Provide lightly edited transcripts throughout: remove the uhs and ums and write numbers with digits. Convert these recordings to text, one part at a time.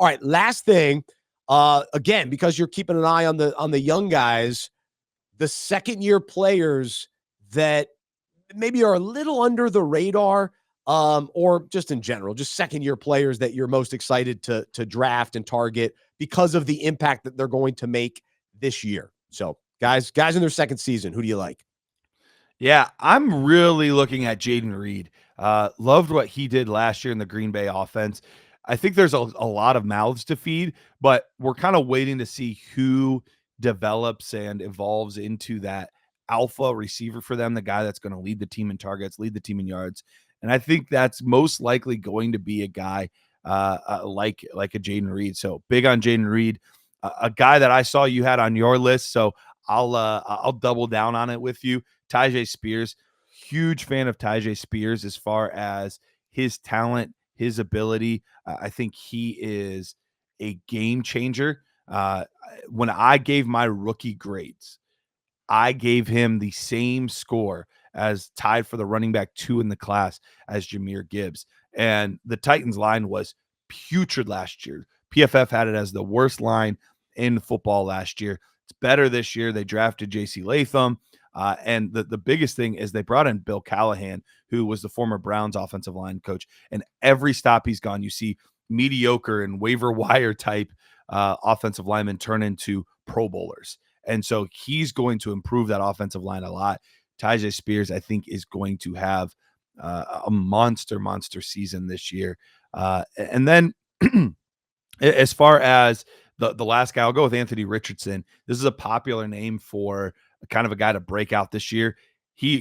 All right, last thing. Again, because you're keeping an eye on the young guys, the second-year players that maybe are a little under the radar, or just in general, just second-year players that you're most excited to draft and target because of the impact that they're going to make this year. So, guys in their second season, who do you like? Yeah, I'm really looking at Jaden Reed. Loved what he did last year in the Green Bay offense. I think there's a lot of mouths to feed, but we're kind of waiting to see who develops and evolves into that alpha receiver for them, the guy that's going to lead the team in targets, lead the team in yards. And I think that's most likely going to be a guy like a Jaden Reed. So big on Jaden Reed, a guy that I saw you had on your list. So I'll double down on it with you. Tyjae Spears, huge fan of Tyjae Spears as far as his talent, his ability. I think he is a game changer. When I gave my rookie grades, I gave him the same score as tied for the running back 2 in the class as Jahmyr Gibbs. And the Titans line was putrid last year. PFF had it as the worst line in football last year. It's better this year. They drafted J.C. Latham. And the biggest thing is they brought in Bill Callahan, who was the former Browns offensive line coach. And every stop he's gone, you see mediocre and waiver wire type offensive linemen turn into Pro Bowlers. And so he's going to improve that offensive line a lot. Tyjae Spears, I think, is going to have a monster season this year. And then as far as the last guy, I'll go with Anthony Richardson. This is a popular name for kind of a guy to break out this year. He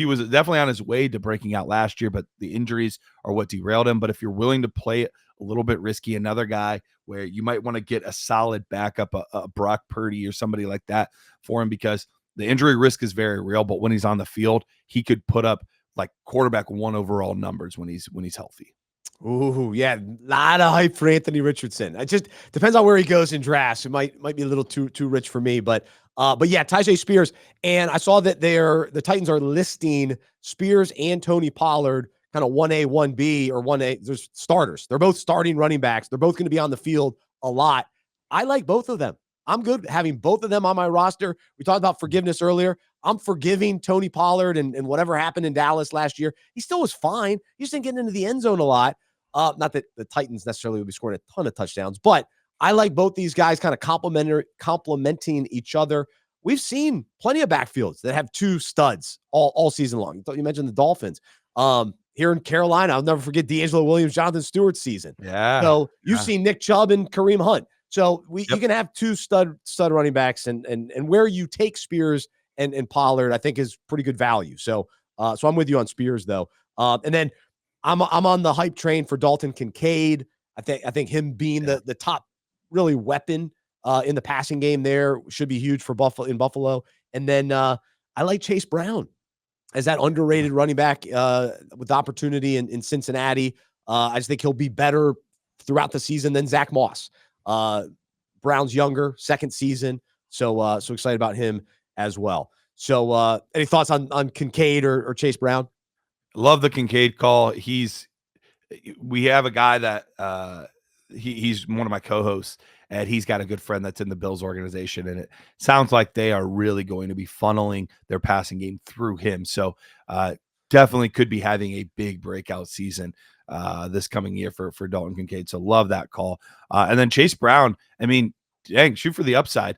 was definitely on his way to breaking out last year, but the injuries are what derailed him. But if you're willing to play it a little bit risky, another guy where you might want to get a solid backup, a Brock Purdy or somebody like that for him, because the injury risk is very real. But when he's on the field, he could put up like quarterback 1 overall numbers when he's healthy. Ooh, yeah, a lot of hype for Anthony Richardson. It just depends on where he goes in drafts. It might be a little too rich for me, but yeah, Tyjae Spears. And I saw that the Titans are listing Spears and Tony Pollard kind of 1A, 1B, or 1A. There's starters. They're both starting running backs. They're both going to be on the field a lot. I like both of them. I'm good having both of them on my roster. We talked about forgiveness earlier. I'm forgiving Tony Pollard and whatever happened in Dallas last year. He still was fine. He just didn't get into the end zone a lot. Not that the Titans necessarily will be scoring a ton of touchdowns, but I like both these guys kind of complementing each other. We've seen plenty of backfields that have 2 studs all season long. You mentioned the Dolphins. Here in Carolina, I'll never forget D'Angelo Williams, Jonathan Stewart's season. Yeah. So you've seen Nick Chubb and Kareem Hunt. So you Yep. can have 2 stud running backs, and where you take Spears and Pollard, I think is pretty good value. So I'm with you on Spears though. And then I'm on the hype train for Dalton Kincaid. I think him being the top really weapon in the passing game there should be huge for Buffalo. And then I like Chase Brown as that underrated running back with opportunity in Cincinnati. I just think he'll be better throughout the season than Zach Moss. Brown's younger, second season. So excited about him as well. So any thoughts on Kincaid or Chase Brown? Love the Kincaid call. We have a guy that he's one of my co-hosts, and he's got a good friend that's in the Bills organization, and it sounds like they are really going to be funneling their passing game through him. So definitely could be having a big breakout season this coming year for Dalton Kincaid. So love that call. And then Chase Brown, I mean, dang, shoot for the upside.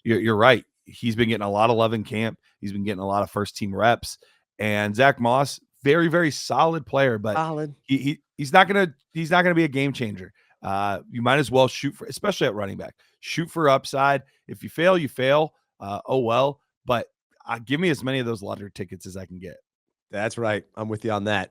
You're right. He's been getting a lot of love in camp. He's been getting a lot of first team reps. And Zach Moss, very, very solid player, but he's not gonna be a game changer. You might as well shoot for, especially at running back, shoot for upside. If you fail, you fail. Oh well. But give me as many of those lottery tickets as I can get. That's right. I'm with you on that.